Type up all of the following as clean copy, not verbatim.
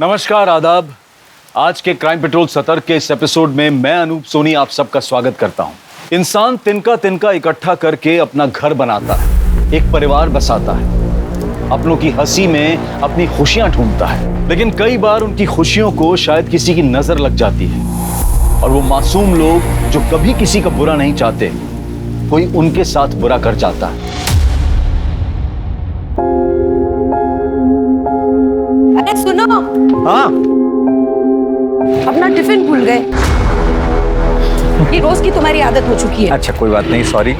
नमस्कार, आदाब। आज के क्राइम पेट्रोल सतर के इस एपिसोड में मैं अनूप सोनी आप सबका स्वागत करता हूं। इंसान तिनका तिनका इकट्ठा करके अपना घर बनाता है, एक परिवार बसाता है, अपनों की हंसी में अपनी खुशियां ढूंढता है। लेकिन कई बार उनकी खुशियों को शायद किसी की नजर लग जाती है और वो मासूम लोग जो कभी किसी का बुरा नहीं चाहते, कोई उनके साथ बुरा कर जाता है। अरे सुनो, हाँ, अपना टिफिन भूल गए। ये रोज की तुम्हारी आदत हो चुकी है। अच्छा कोई बात नहीं, सॉरी।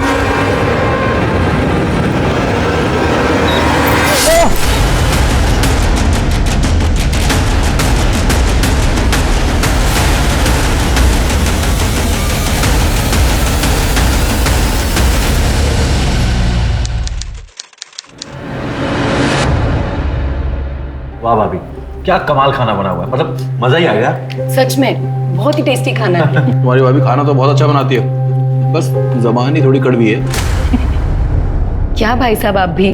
वाह भाभी, क्या कमाल खाना बना हुआ है, मतलब मजा ही आ गया। सच में बहुत ही टेस्टी खाना है। तुम्हारी भाभी खाना तो बहुत अच्छा बनाती है, बस जबान ही थोड़ी कड़वी है। क्या भाई साहब आप भी?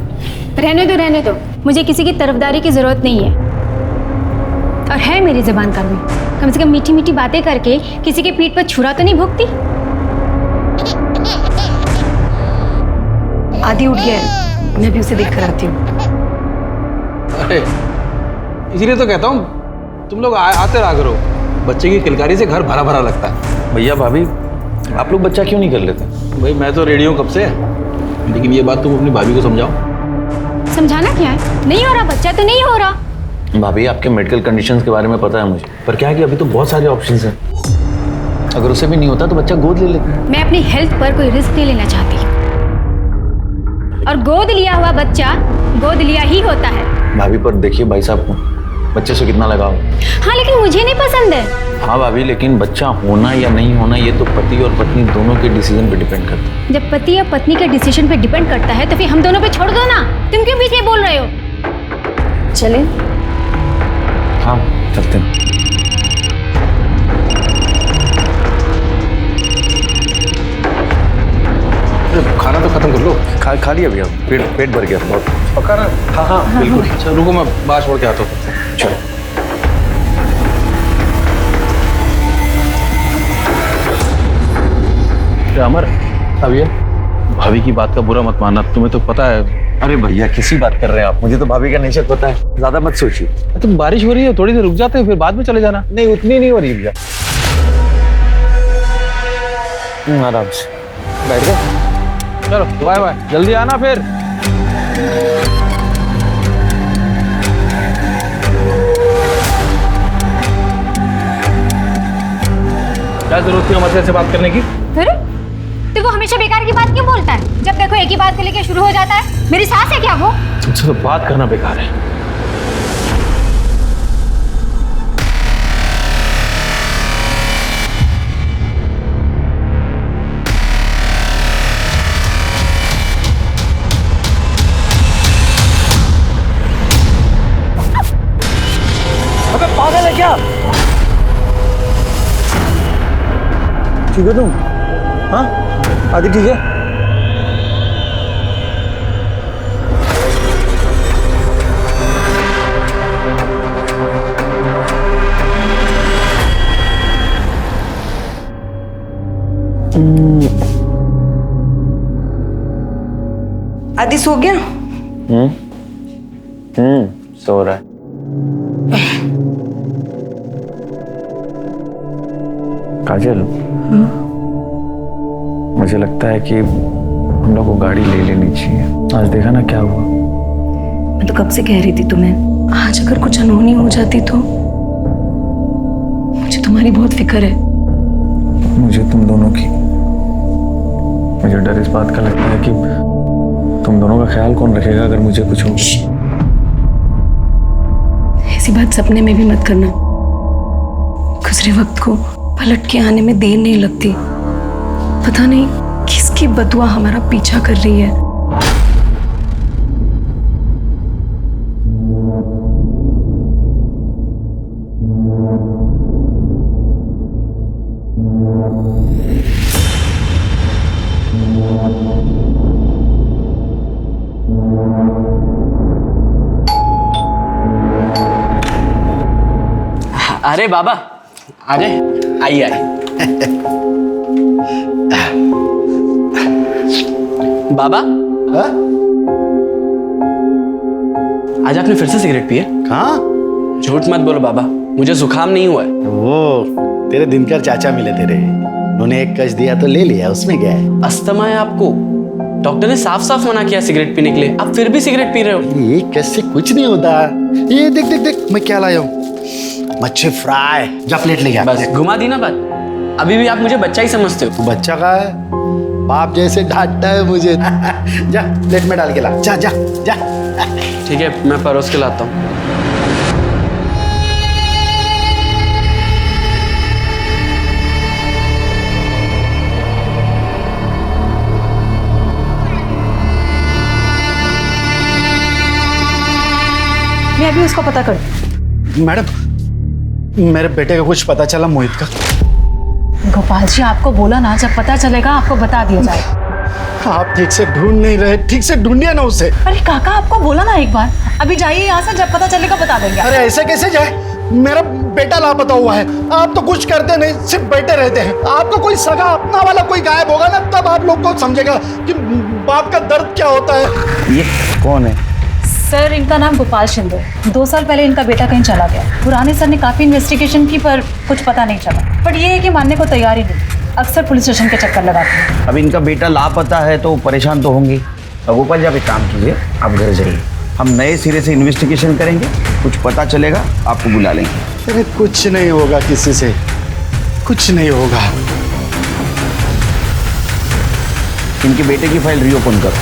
रहने दो, मुझे किसी की तरफदारी की जरूरत नहीं है। और है मेरी जबान कड़वी, कम से कम मीठी मीठी बातें करके किसी के पीठ पर छुरा तो नहीं भोगती। आदि उठ गया है, मैं भी उसे देख कर आती हूँ। अरे इसीलिए तो कहता हूँ तुम लोग आते रहा करो, बच्चे की किलकारी से घर भरा भरा लगता है। भैया भाभी, आप लोग बच्चा क्यों नहीं कर लेते? भाई मैं तो रेडी हूँ कब से, लेकिन ये बात तुम अपनी भाभी को समझाओ। समझाना क्या है? नहीं हो रहा, बच्चा तो नहीं हो रहा। भाभी आपके मेडिकल कंडीशंस के बारे में पता है मुझे, पर क्या है कि अभी तो बहुत सारे ऑप्शंस हैं। अगर उसे भी नहीं होता तो बच्चा गोद ले लेते। मैं अपनी हेल्थ पर कोई रिस्क नहीं लेना चाहती, और गोद लिया हुआ बच्चा गोद लिया ही होता है। भाभी पर देखिए भाई साहब को बच्चे से कितना लगाव। हाँ लेकिन मुझे नहीं पसंद है। हाँ भाभी, लेकिन बच्चा होना या नहीं होना ये तो पति और पत्नी दोनों के डिसीजन पे डिपेंड करता है। जब पति या पत्नी के डिसीजन पे डिपेंड करता है तो फिर हम दोनों पे छोड़ दो ना। तुम क्यों बीच में बोल रहे हो? चले हाँ चलते हैं। खाना तो खत्म कर लो। खा लिया भैया, पेट भर गया बहुत। पक्का ना? हाँ बिल्कुल। अच्छा रुको, मैं बाहर छोड़ के आता हूँ। चलो। अमर, अब ये भाभी की बात का बुरा मत मानना, तुम्हें तो पता है। अरे भैया किसी बात कर रहे हैं आप, मुझे तो भाभी का नेचर पता है, ज्यादा मत सोचिए। तुम बारिश हो रही है, थोड़ी देर रुक जाते हैं, फिर बाद में चले जाना। नहीं उतनी नहीं हो रही भैया। आराम से बैठ गए। चलो बाय बाय, जल्दी आना फिर। क्या जरूरत थी अमर से बात करने की? फिर तो वो हमेशा बेकार की बात क्यों बोलता है? जब देखो एक ही बात को लेकर शुरू हो जाता है। मेरी सास है क्या वो? तुमसे तो बात करना बेकार है। अबे पागल है क्या? ठीक है तुम? हाँ आदि ठीक है? आदि सो गया? सो रहा है। काजल, मुझे लगता है कि हम लोग को गाड़ी ले लेनी चाहिए। आज देखा ना क्या हुआ। मैं तो कब से कह रही थी तुम्हें, आज अगर कुछ अनहोनी हो जाती तो। मुझे तुम्हारी बहुत फिक्र है। मुझे तुम दोनों की, मुझे डर इस बात का लगता है कि तुम दोनों का ख्याल कौन रखेगा अगर मुझे कुछ हो। ऐसी बात सपने में भी मत करना। गुजरे वक्त को पलट के आने में देर नहीं लगती। पता नहीं किसकी बदुआ हमारा पीछा कर रही है। अरे बाबा आ गए, आइए आइए। बाबा हाँ? आज आपने फिर से सिगरेट पी है? कहाँ? झूठ मत बोलो बाबा, मुझे जुकाम नहीं हुआ है। वो तेरे दिनकर चाचा मिले तेरे, उन्होंने एक कश दिया तो ले लिया, उसमें क्या है? अस्थमा है आपको, डॉक्टर ने साफ साफ मना किया सिगरेट पीने के लिए, आप फिर भी सिगरेट पी रहे हो। ये कश से कुछ नहीं होता। ये देख देख देख मैं क्या लाया हूँ, मच्छी फ्राई। जा प्लेट ले गया। बस घुमा दी ना बात, अभी भी आप मुझे बच्चा ही समझते हो। तू बच्चा का है, बाप जैसे डांटता है मुझे। जा प्लेट में डाल के ला, जा जा जा। ठीक है, मैं परोस के लाता हूँ। मैं अभी उसको पता कर। मैडम मेरे बेटे का कुछ पता चला मोहित का? गोपाल जी आपको बोला ना, जब पता चलेगा आपको बता दिया जाएगा। आप ठीक से ढूंढ नहीं रहे, ठीक से ढूंढिए ना उसे। अरे काका आपको बोला ना एक बार, अभी जाइए यहाँ से, जब पता चलेगा बता देंगे। अरे ऐसे कैसे जाए, मेरा बेटा लापता हुआ है। आप तो कुछ करते नहीं, सिर्फ बैठे रहते हैं। आपका कोई सगा अपना वाला कोई गायब होगा ना, तब आप लोग को समझेगा कि बाप का दर्द क्या होता है। ये कौन है? सर इनका नाम गोपाल शिंदे। 2 साल पहले इनका बेटा कहीं चला गया। पुराने सर ने काफी इन्वेस्टिगेशन की पर कुछ पता नहीं चला। बट ये है कि मानने को तैयार ही नहीं, अक्सर पुलिस स्टेशन के चक्कर लगाते हैं। अब इनका बेटा लापता है तो परेशान तो होंगी। अब गोपाल जी आप एक काम कीजिए, आप घर जाइए, हम नए सिरे से इन्वेस्टिगेशन करेंगे, कुछ पता चलेगा आपको बुला लेंगे। अरे कुछ नहीं होगा किसी से, कुछ नहीं होगा। इनके बेटे की फाइल रीओपन करो।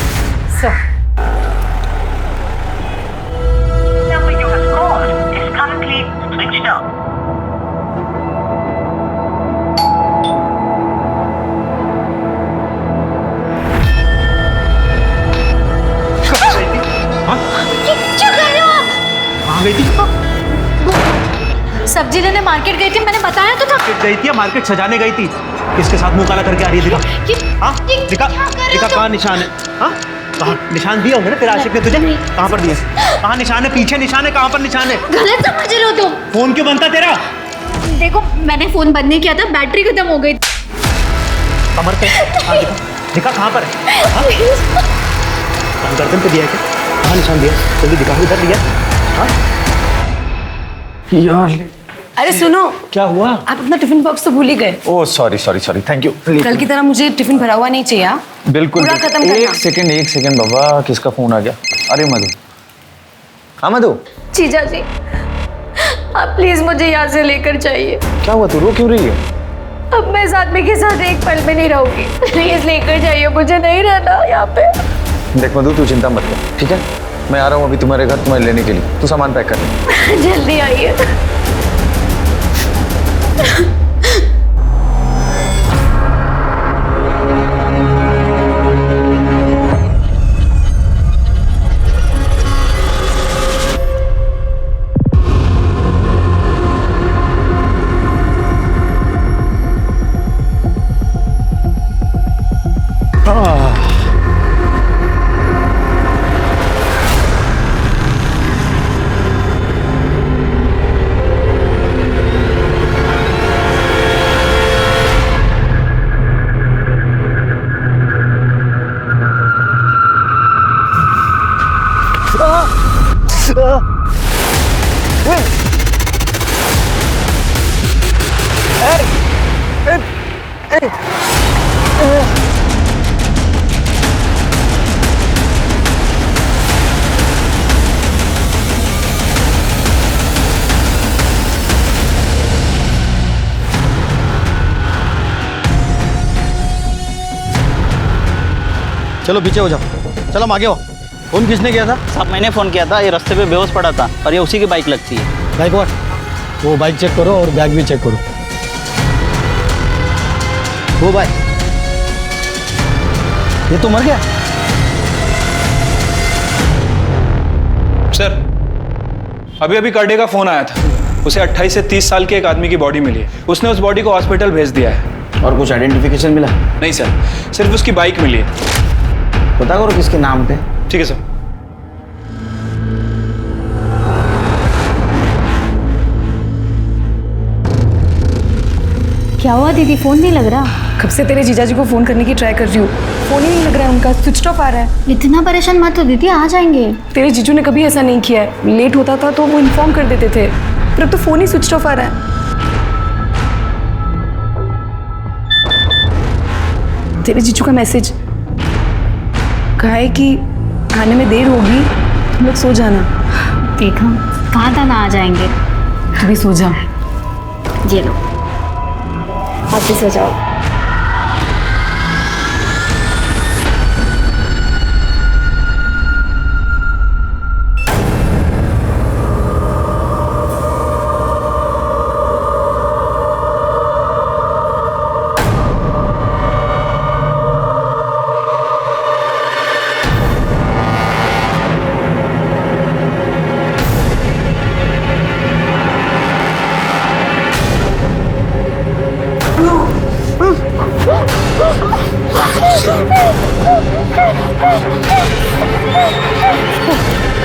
Sir number you have called is currently switched off. कहाँ गई थी? सब्जी लेने मार्केट गई थी, मैंने बताया तो था। गई थी या मार्केट सजाने गई थी? किसके साथ मुंह काला करके आ रही है? दिखा। हाँ? दिखा दिखा, कहाँ निशान है? हाँ? कहाँ निशान दिए होंगे ना तेरे आशिक ने तुझे? कहाँ पर दिए? कहाँ निशान है? पीछे निशान है, कहाँ पर निशान है? गलत समझ रहे हो तुम। फोन क्यों बनता तेरा? देखो मैंने फोन बंद नहीं किया था, बैटरी खत्म हो गई। कमर पे। हाँ, दिखा दिखा, कहाँ पर है? हाँ? गर्दन पे दिया है क्या? कहाँ निशान दिया? जल्दी दिखा, इधर दिया। हाँ? यार अरे सुनो, क्या हुआ? आप अपना टिफिन बॉक्स तो भूल ही गए। Oh sorry sorry sorry, thank you. कल की तरह मुझे टिफिन भरा हुआ नहीं चाहिए। हाँ? बिल्कुल पूरा खत्म करना। एक सेकंड बाबा, किसका फोन आ गया? अरे मधु। हाँ मधु, जीजा जी आप प्लीज मुझे यहाँ से लेकर जाइए। क्या हुआ, तू रो क्यों रही है? अब मैं इस आदमी के साथ एक पल में नहीं रहूंगी। प्लीज लेकर जाइए, मुझे नहीं रहना यहाँ पे। देख मधु, तू चिंता मत कर, ठीक है? मैं आ रहा हूँ अभी तुम्हारे घर तुम्हें लेने के लिए। तू सामान पैक कर ले। जल्दी आइए। चलो पीछे हो जाओ, चलो हम आगे हो। फोन किसने किया था? साहब मैंने फ़ोन किया था, ये रास्ते पे बेहोश पड़ा था और ये उसी की बाइक लगती है। बाइक वाट, वो बाइक चेक करो और बैग भी चेक करो। वो बाइक, ये तो मर गया। सर अभी अभी कर्डे का फोन आया था, उसे 28 से 30 साल के एक आदमी की बॉडी मिली है। उसने उस बॉडी को हॉस्पिटल भेज दिया है। और कुछ आइडेंटिफिकेशन मिला? नहीं सर, सिर्फ उसकी बाइक मिली है। पता करो किसके नाम पे। ठीक है सर। क्या हुआ दीदी, फोन नहीं लग रहा? कब से तेरे जीजा जी को फोन करने की ट्राई कर रही हूँ, फोन ही नहीं लग रहा है उनका, स्विच ऑफ आ रहा है। इतना परेशान मत हो दीदी, आ जाएंगे। तेरे जीजू ने कभी ऐसा नहीं किया है, लेट होता था तो वो इन्फॉर्म कर देते थे, पर अब तो फोन ही स्विच ऑफ आ रहा है। तेरे जीजू का मैसेज, कहा है कि आने में देर होगी, तुम लोग सो जाना। देखा, कहाँ था ना आ जाएंगे। तू भी सो जा। ये लो, आप भी सो जाओ।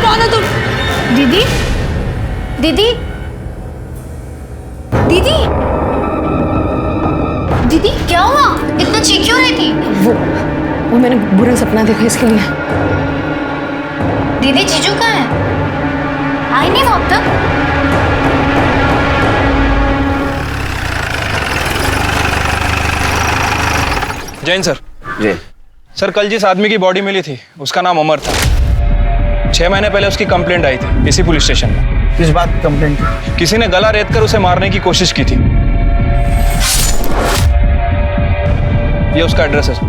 कौन है तुम? दीदी, दीदी, दीदी, दीदी क्या हुआ? इतना चीख क्यों रही थी? वो मैंने बुरा सपना देखा इसके लिए। दीदी जीजू कहाँ है? आई नहीं वो अब तक? जैन सर। जी सर, कल जिस आदमी की बॉडी मिली थी उसका नाम अमर था। 6 महीने पहले उसकी कंप्लेंट आई थी इसी पुलिस स्टेशन में। किस बात की कंप्लेंट थी? किसी ने गला रेत कर उसे मारने की कोशिश की थी। ये उसका एड्रेस है सर।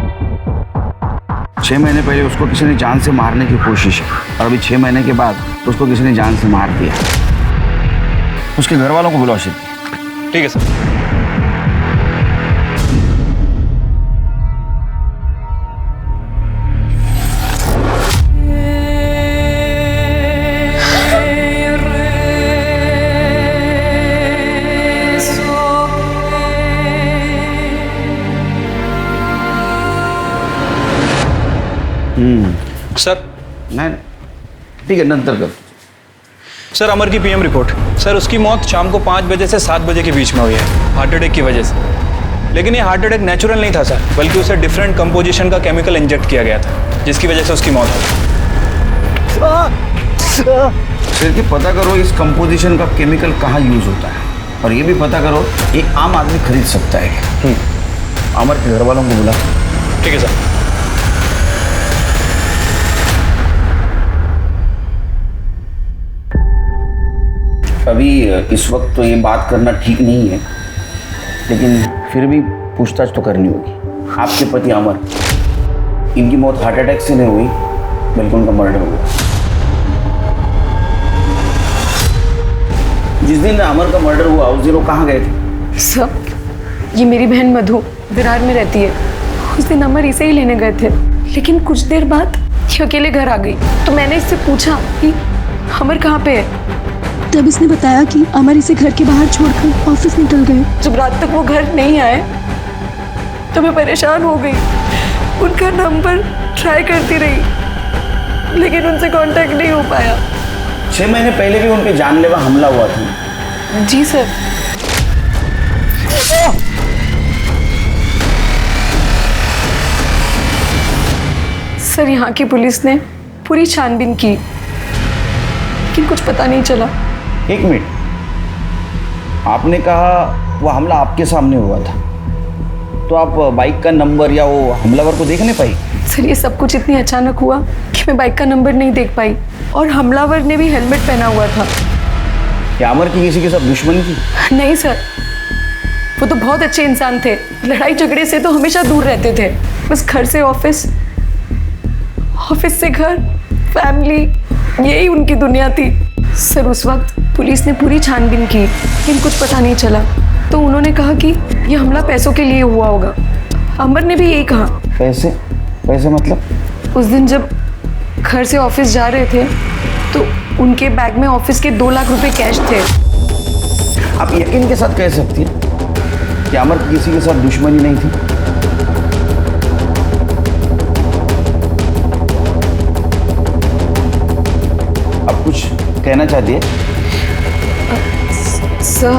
6 महीने पहले उसको किसी ने जान से मारने की कोशिश की और अभी 6 महीने के बाद उसको किसी ने जान से मार दिया। उसके घर वालों को बुलाओ। ठीक है सर। सर नहीं, ठीक है, नंतर कर। सर, अमर की पीएम रिपोर्ट। सर, उसकी मौत शाम को 5 बजे से 7 बजे के बीच में हुई है, हार्ट अटैक की वजह से। लेकिन ये हार्ट अटैक नेचुरल नहीं था सर, बल्कि उसे डिफरेंट कंपोजिशन का केमिकल इंजेक्ट किया गया था, जिसकी वजह से उसकी मौत हुई। फिर कि पता करो इस कंपोजिशन का केमिकल कहाँ यूज होता है, और ये भी पता करो एक आम आदमी खरीद सकता है क्या। अमर के घर वालों को बुला। ठीक है सर। अभी इस वक्त तो ये बात करना ठीक नहीं है, लेकिन फिर भी पूछताछ तो करनी होगी। आपके पति अमर, इनकी मौत हार्ट अटैक से नहीं हुई, बल्कि उनका मर्डर हुआ। जिस दिन अमर का मर्डर हुआ उस दिन वो कहाँ गए थे? सर, ये मेरी बहन मधु विरार में रहती है। उस दिन अमर इसे ही लेने गए थे, लेकिन कुछ देर बाद ये अकेले घर आ गई। तो मैंने इससे पूछा कि अमर कहाँ पे है, तब इसने बताया कि अमर इसे घर के बाहर छोड़कर ऑफिस निकल गए। जब रात तक वो घर नहीं आए तो मैं परेशान हो गई। उनका नंबर ट्राई करती रही, लेकिन उनसे कांटेक्ट नहीं हो पाया। 6 महीने पहले भी उनके जानलेवा हमला हुआ था। जी सर। सर, यहाँ की पुलिस ने पूरी छानबीन की, लेकिन कुछ पता नहीं चला। 1 मिनट, आपने कहा वो हमला आपके सामने हुआ था, तो आप बाइक का नंबर या वो हमलावर को देख नहीं पाई? सर, ये सब कुछ इतनी अचानक हुआ कि मैं बाइक का नंबर नहीं देख पाई, और हमलावर ने भी हेलमेट पहना हुआ था। क्या अमर की किसी के साथ दुश्मनी थी? नहीं सर, वो तो बहुत अच्छे इंसान थे, लड़ाई झगड़े से तो हमेशा दूर रहते थे। बस घर से ऑफिस, ऑफिस से घर, फैमिली, यही उनकी दुनिया थी। सर, उस वक्त पुलिस ने पूरी छानबीन की, लेकिन कुछ पता नहीं चला। तो उन्होंने कहा कि यह हमला पैसों के लिए हुआ होगा। अमर ने भी यही कहा। पैसे? पैसे मतलब? उस दिन जब घर से ऑफिस जा रहे थे तो उनके बैग में ऑफिस के 2 लाख रुपए कैश थे। आप यकीन के साथ कह सकती हैं कि अमर की किसी के साथ दुश्मनी नहीं थी? आप कुछ कहना चाहती है? सर,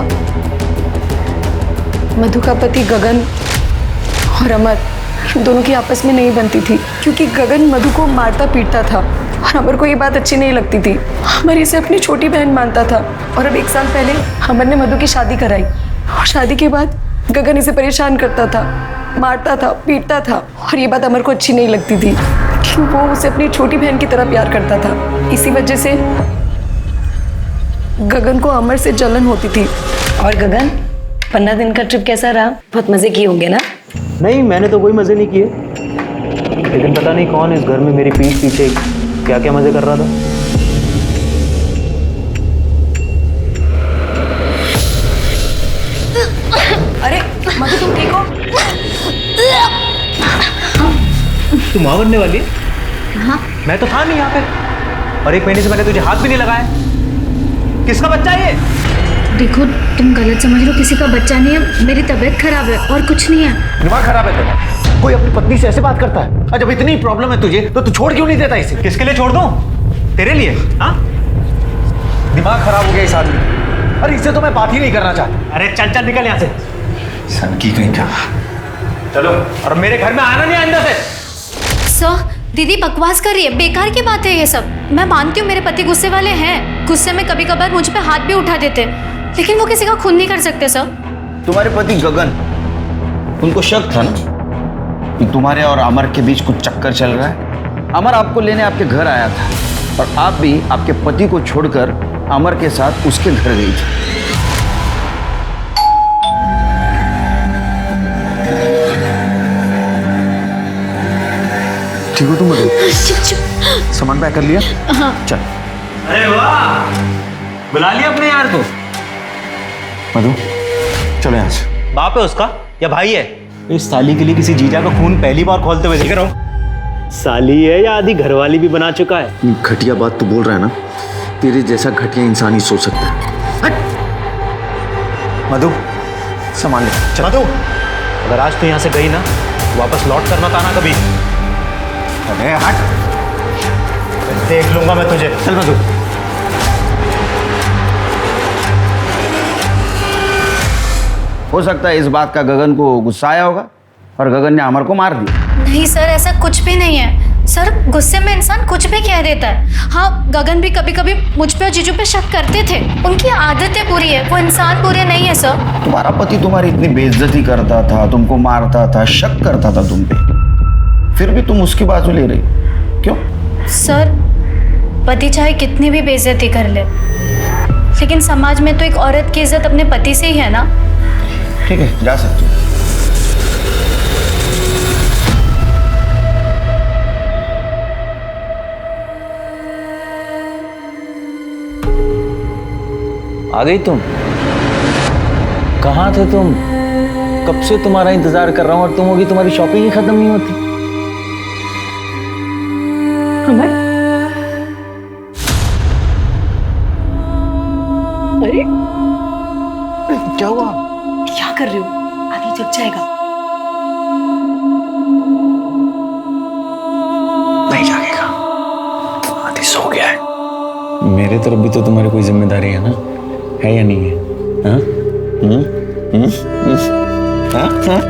मधु का पति गगन और अमर, इन दोनों की आपस में नहीं बनती थी क्योंकि गगन मधु को मारता पीटता था और अमर को ये बात अच्छी नहीं लगती थी। अमर इसे अपनी छोटी बहन मानता था और अब 1 साल पहले अमर ने मधु की शादी कराई और शादी के बाद गगन इसे परेशान करता था, मारता था, पीटता था और ये बात अमर को अच्छी नहीं लगती थी कि वो उसे अपनी छोटी बहन की तरह प्यार करता था। इसी वजह से गगन को अमर से जलन होती थी। और गगन, 15 दिन का ट्रिप कैसा रहा? बहुत मजे किए होंगे ना? नहीं, मैंने तो कोई मजे नहीं किए, लेकिन पता नहीं कौन इस घर में मेरी पीठ पीछे क्या क्या मजे कर रहा था। अरे मधु, तुम ठीक हो? तू माँ बनने वाली है? हाँ। मैं तो था नहीं यहाँ पे, और 1 महीने से मैंने तुझे हाथ भी नहीं लगाया। किसका बच्चा है ये? देखो, तुम गलत समझ रहे हो, किसी का बच्चा नहीं है, मेरी तबीयत खराब है और कुछ नहीं है। दिमाग खराब है तेरा? कोई अपनी पत्नी से ऐसे बात करता है? और जब इतनी प्रॉब्लम है तुझे तो तू छोड़ क्यों नहीं देता इसे? किसके लिए छोड़ दूं? तेरे लिए? हाँ, दिमाग खराब हो गया इस आदमी का। अरे इससे तो मैं बात ही नहीं करना चाहता। अरे चल चल निकल यहाँ से। सनकी कहीं का। चलो, और मेरे घर में आना नहीं आइंदा से। सर, दीदी बकवास कर रही है, बेकार की बात है ये सब। मैं मानती हूँ मेरे पति गुस्से वाले हैं, गुस्से में कभी कभार मुझ पे हाथ भी उठा देते, लेकिन वो किसी का खून नहीं कर सकते सर। तुम्हारे पति गगन, उनको शक था ना कि तुम्हारे और अमर के बीच कुछ चक्कर चल रहा है। अमर आपको लेने आपके घर आया था और आप भी आपके पति को छोड़कर अमर के साथ उसके घर गई थी। ठीक हो तुम मधु? सामान पैक कर लिया? हाँ। चल। अरे वाह, बुला लिया अपने यार को। मधु चलो यहाँ से। बाप है उसका या भाई है? इस साली के लिए किसी जीजा का खून पहली बार खोलते हुए देख रहा हूँ। साली है या आधी घरवाली भी बना चुका है। घटिया बात तो बोल रहा है ना, तेरे जैसा घटिया इंसान ही सोच सकता है। मधु सामान ले। चल। मधु, अगर आज तू यहाँ से गई ना, वापस लौट करना था ना कभी। अरे हट, देख लूंगा मैं तुझे। चल मधु। हो सकता है इस बात का गगन को गुस्सा आया होगा और गगन ने अमर को मार दिया। नहीं सर, ऐसा कुछ भी नहीं है सर। गुस्से में इंसान कुछ भी कह देता है। हाँ, गगन भी कभी कभी मुझ पे और जीजू पे शक करते थे, उनकी आदतें बुरी है, वो इंसान बुरे नहीं है सर। तुम्हारा पति तुम्हारी इतनी बेइज्जती करता था, तुमको मारता था, शक करता था तुम पे, फिर भी तुम उसकी बाजू ले रही, क्यों? सर, पति चाहे कितनी भी बेइज्जती कर ले, लेकिन समाज में तो एक औरत की इज्जत अपने पति से ही है ना। ठीक है, जा सकते हो। आ गई तुम? कहाँ थे तुम? कब से तुम्हारा इंतजार कर रहा हूँ और तुम होगी, तुम्हारी शॉपिंग ही खत्म नहीं होती। अमर, अरे क्या हुआ? क्या कर रहे हो? आधी जग जाएगा। नहीं जागेगा, आधी सो गया है। मेरे तरफ भी तो तुम्हारी कोई जिम्मेदारी है ना, है या नहीं है? हाँ? हाँ? हाँ?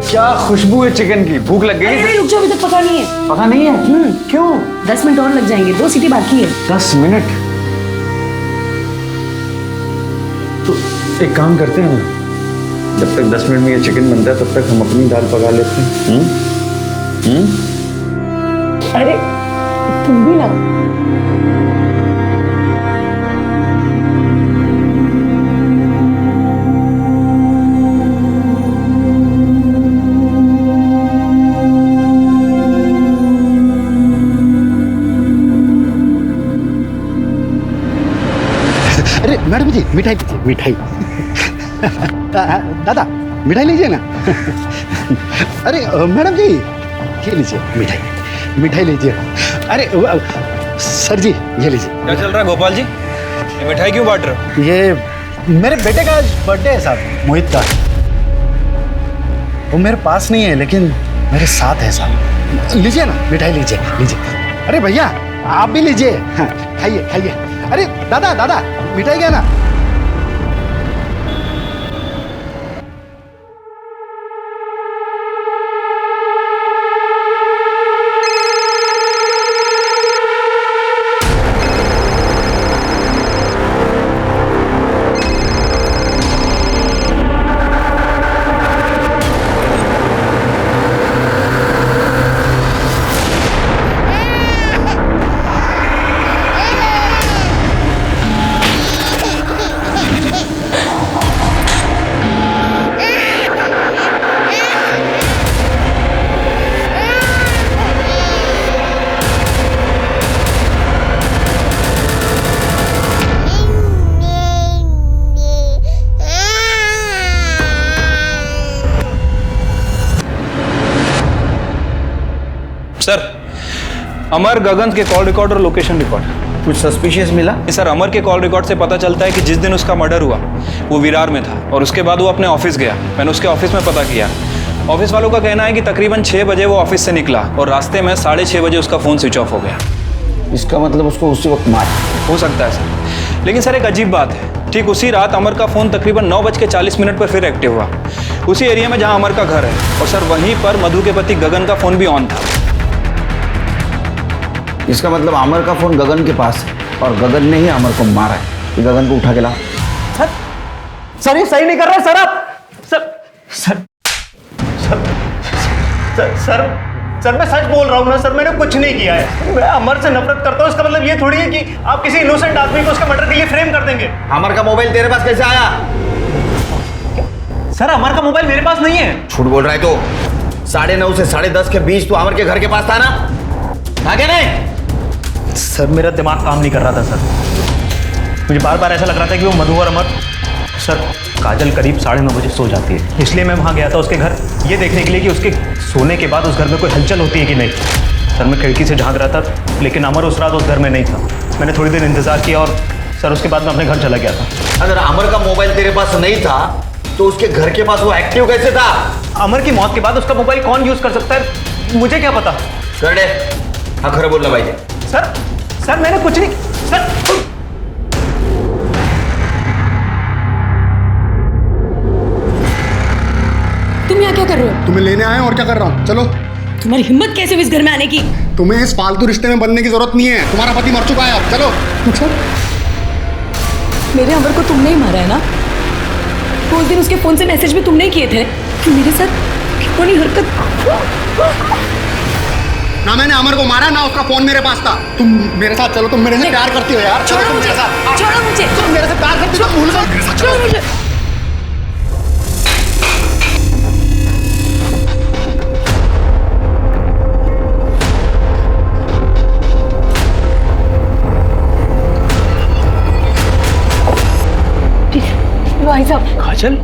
क्या खुशबू है चिकन की, भूख लग गई? अरे रुक जाओ, अभी तक पका नहीं है। पता नहीं है? क्यों? 10 मिनट और लग जाएंगे, 2 सीटी बाकी है। 10 मिनट? तो एक काम करते हैं ना, जब तक 10 मिनट में ये चिकन बनता है तब तक हम अपनी दाल पका लेते हैं। अरे तुम भी ना। अरे मैडम जी, मिठाई दीजिए, मिठाई। दादा मिठाई लीजिए ना। अरे मैडम जी, ये लीजिए मिठाई, मिठाई लीजिए। अरे सर जी, ये लीजिए। क्या चल रहा है गोपाल जी? ये मिठाई क्यों बांट रहे हो? ये मेरे बेटे का बर्थडे है साहब, मोहित का। वो मेरे पास नहीं है, लेकिन मेरे साथ है साहब। लीजिए ना मिठाई, लीजिए लीजिए। अरे भैया आप भी लीजिए, हाँ, खाइए खाइए। अरे दादा दादा मिठाई क्या ना। सर, अमर, गगन के कॉल रिकॉर्ड और लोकेशन रिकॉर्ड। कुछ सस्पिशियस मिला? सर, अमर के कॉल रिकॉर्ड से पता चलता है कि जिस दिन उसका मर्डर हुआ वो विरार में था और उसके बाद वो अपने ऑफिस गया। मैंने उसके ऑफिस में पता किया। ऑफिस वालों का कहना है कि तकरीबन 6 बजे वो ऑफिस से निकला और रास्ते में 6:30 बजे उसका फ़ोन स्विच ऑफ हो गया। इसका मतलब उसको उसी वक्त मार हो सकता है सर, लेकिन सर एक अजीब बात है, ठीक उसी रात अमर का फ़ोन तकरीबन 9:40 पर फिर एक्टिव हुआ, उसी एरिया में जहाँ अमर का घर है। और सर वहीं पर मधु के पति गगन का फ़ोन भी ऑन था। इसका मतलब अमर का फोन गगन के पास है और गगन ने ही अमर को मारा है। ये गगन को उठा के ला। सर ये सही नहीं कर रहे सर आप। सर सर मैं सच बोल रहा हूँ ना सर, मैंने कुछ नहीं किया है। मैं अमर से नफरत करता हूँ, इसका मतलब ये थोड़ी है कि आप किसी इनोसेंट आदमी को उसके मर्डर के लिए फ्रेम कर देंगे। अमर का मोबाइल तेरे पास कैसे आया? सर अमर का मोबाइल मेरे पास नहीं है। झूठ बोल रहा है तो। 9:30 से 10:30 के बीच तू अमर के घर के पास था ना? था क्या नहीं? सर मेरा दिमाग काम नहीं कर रहा था सर। मुझे बार बार ऐसा लग रहा था कि वो मधु और अमर। सर काजल करीब 9:30 बजे सो जाती है, इसलिए मैं वहाँ गया था उसके घर ये देखने के लिए कि उसके सोने के बाद उस घर में कोई हलचल होती है कि नहीं। सर मैं खिड़की से झांक रहा था, लेकिन अमर उस रात उस घर में नहीं था। मैंने थोड़ी देर इंतजार किया और सर उसके बाद मैं अपने घर चला गया था। अगर अमर का मोबाइल तेरे पास नहीं था तो उसके घर के पास वो एक्टिव कैसे था? अमर की मौत के बाद उसका मोबाइल कौन यूज कर सकता है मुझे क्या पता। हाँ खरा बोलना भाई। सर मैंने कुछ नहीं। सर तुम यहाँ क्या कर रहे हो? तुम्हें लेने आए हैं और क्या कर रहा हूँ। चलो। तुम्हारी हिम्मत कैसे हुई इस घर में आने की? तुम्हें इस फालतू रिश्ते में बनने की जरूरत नहीं है, तुम्हारा पति मर चुका है अब। चलो। अच्छा, मेरे अमर को तुमने ही मारा है ना? तो उस दिन उसके फोन से मैसेज भी तुमने ही किए थे कि मेरे साथ कोई हरकत। ना मैंने अमर को मारा ना उसका फोन मेरे पास था। तुम मेरे साथ चलो, तुम मेरे से प्यार करती हो यार। चलो तुम मेरे साथ। छोड़ो मुझे। तुम मेरे से प्यार करती हो, भूल गए। छोड़ो मुझे। भाई साहब। काजल,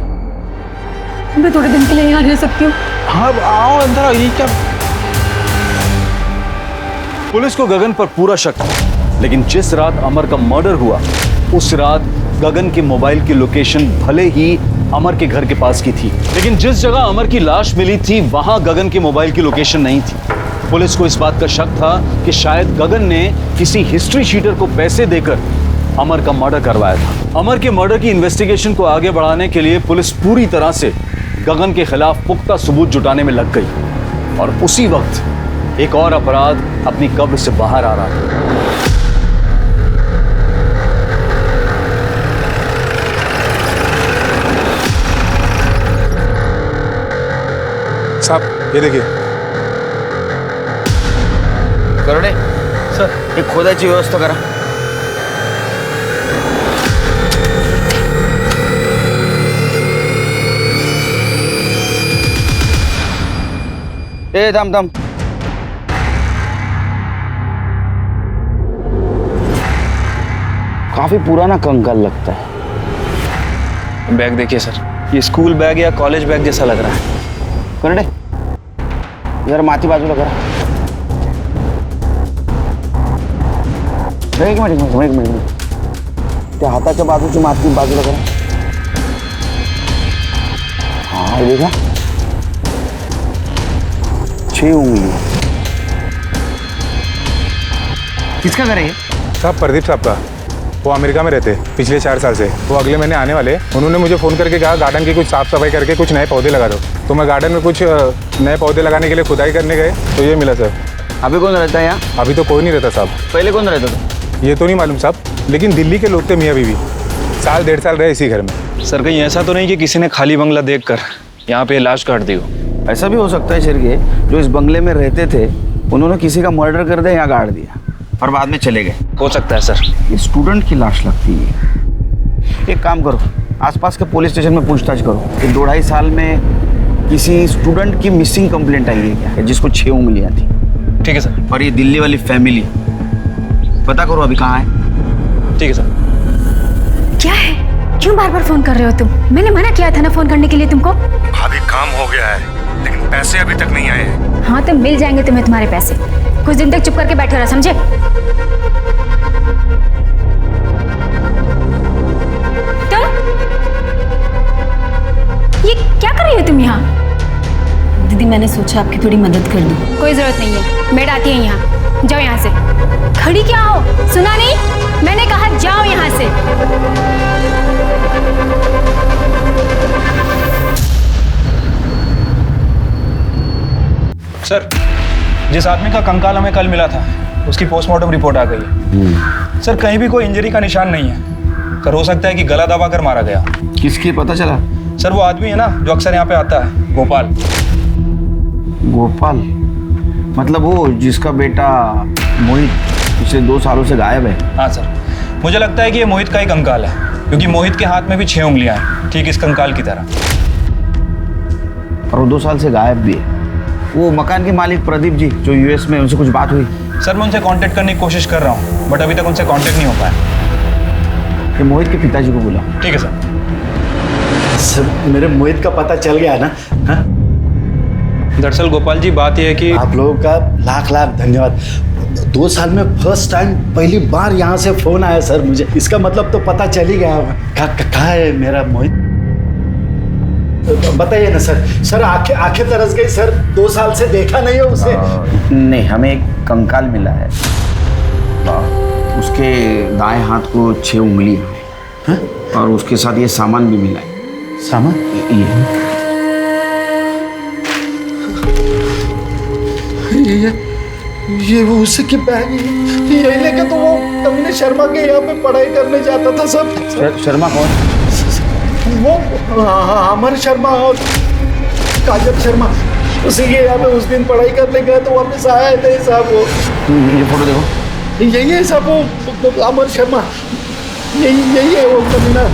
मैं थोड़े दिन के लिए यहाँ रह सकती हूँ? हाँ आओ अंदर आओ। ये क्या? पुलिस को गगन पर पूरा शक था, लेकिन जिस रात अमर का मर्डर हुआ उस रात गगन के मोबाइल की लोकेशन भले ही अमर के घर के पास की थी, लेकिन जिस जगह अमर की लाश मिली थी वहां गगन के मोबाइल की लोकेशन नहीं थी। पुलिस को इस बात का शक था कि शायद गगन ने किसी हिस्ट्री शीटर को पैसे देकर अमर का मर्डर करवाया था। अमर के मर्डर की इन्वेस्टिगेशन को आगे बढ़ाने के लिए पुलिस पूरी तरह से गगन के खिलाफ पुख्ता सबूत जुटाने में लग गई और उसी वक्त एक और अपराध अपनी कब्र से बाहर आ रहा था। साहब ये देखिए। करणे सर, एक खोदायची व्यवस्था करा। ए थांब थांब। काफी पुराना कंकाल लगता है। बैग देखिए सर, ये स्कूल बैग या कॉलेज बैग जैसा लग रहा है। करणे जरा माती बाजूला करा। एक मिनिट त्या हाताच्या बाजूची माती बाजूला करा। हाँ देखा 6 उंगलियां। किसका घर है ये? साहब प्रदीप साहब का। वो अमेरिका में रहते पिछले 4 साल से। वो अगले महीने आने वाले। उन्होंने मुझे फ़ोन करके कहा गार्डन की कुछ साफ़ सफाई करके कुछ नए पौधे लगा दो। तो मैं गार्डन में कुछ नए पौधे लगाने के लिए खुदाई करने गए तो ये मिला सर। अभी कौन रहता है यहाँ? अभी तो कोई नहीं रहता साहब। पहले कौन रहता था? ये तो नहीं मालूम साहब, लेकिन दिल्ली के लोग थे मियाँ बीवी। 1.5 साल रहे इसी घर में। सर कहीं ऐसा तो नहीं कि किसी ने खाली बंगला देखकर यहाँ पे लाश काट दी हो? ऐसा भी हो सकता है शेरगे, जो इस बंगले में रहते थे उन्होंने किसी का मर्डर कर दिया, यहाँ गाड़ दिया और बाद में चले गए। हो सकता है सर। ये स्टूडेंट की लाश लगती है। एक काम करो, आसपास के पुलिस स्टेशन में पूछताछ करो कि 2-2.5 साल में किसी स्टूडेंट की मिसिंग कंप्लेंट आई है क्या, जिसको 6 उंगलियां थी। ठीक है सर। और ये दिल्ली वाली फैमिली पता करो अभी कहाँ है। ठीक है सर। क्या है, क्यों बार बार फोन कर रहे हो तुम? मैंने मना किया था ना फोन करने के लिए तुमको। भाभी काम हो गया है, लेकिन पैसे अभी तक नहीं आए हैं। हाँ तो मिल जाएंगे तुम्हें तुम्हारे पैसे। कुछ दिन तक चुप करके बैठे रहो, समझे? तुम ये क्या कर रही हो तुम यहाँ? दीदी मैंने सोचा आपकी थोड़ी मदद कर दूं। कोई जरूरत नहीं है, मेड आती है यहाँ। जाओ यहाँ से। खड़ी क्या हो, सुना नहीं? मैंने कहा जाओ यहाँ से। सर जिस आदमी का कंकाल हमें कल मिला था उसकी पोस्टमार्टम रिपोर्ट आ गई है। सर कहीं भी कोई इंजरी का निशान नहीं है। सर हो सकता है कि गला दबा कर मारा गया। किसकी पता चला? सर वो आदमी है ना जो अक्सर यहाँ पे आता है, गोपाल। गोपाल मतलब वो जिसका बेटा मोहित पिछले 2 सालों से गायब है? हाँ सर, मुझे लगता है कि ये मोहित का ही कंकाल है, क्योंकि मोहित के हाथ में भी 6 उंगलियां हैं, ठीक इस कंकाल की तरह। और वो 2 साल से गायब भी है। वो मकान के मालिक प्रदीप जी जो यूएस में, उनसे कुछ बात हुई? सर मैं उनसे कांटेक्ट करने की कोशिश कर रहा हूँ, बट अभी तक उनसे कांटेक्ट नहीं हो पाया। कि मोहित के पिताजी को बुला। ठीक है सर। सर मेरे मोहित का पता चल गया ना? हाँ? दरअसल गोपाल जी बात यह है कि आप लोगों का लाख लाख धन्यवाद। 2 साल में फर्स्ट टाइम पहली बार यहाँ से फोन आया सर मुझे। इसका मतलब तो पता चल ही गया। कहाँ है मेरा मोहित? बताइए ना सर। सर आंखें तरस गई सर, 2 साल से देखा नहीं है उसे। नहीं, हमें एक कंकाल मिला है। उसके दाएं हाथ को 6 उंगलियां हैं और उसके साथ ये सामान भी मिला है। सामान? ये वो उसी की बैग है। यही लेके तो वो कमीने शर्मा के यहाँ पे पढ़ाई करने जाता था सब। शर्मा कौन? वो अमर शर्मा और काजल शर्मा, उसी के यहाँ पे उस दिन पढ़ाई करने गए तो वापस आए थे साहब। वो ये फोटो देखो, यही है साहब वो अमर शर्मा। यही है वो कमीना।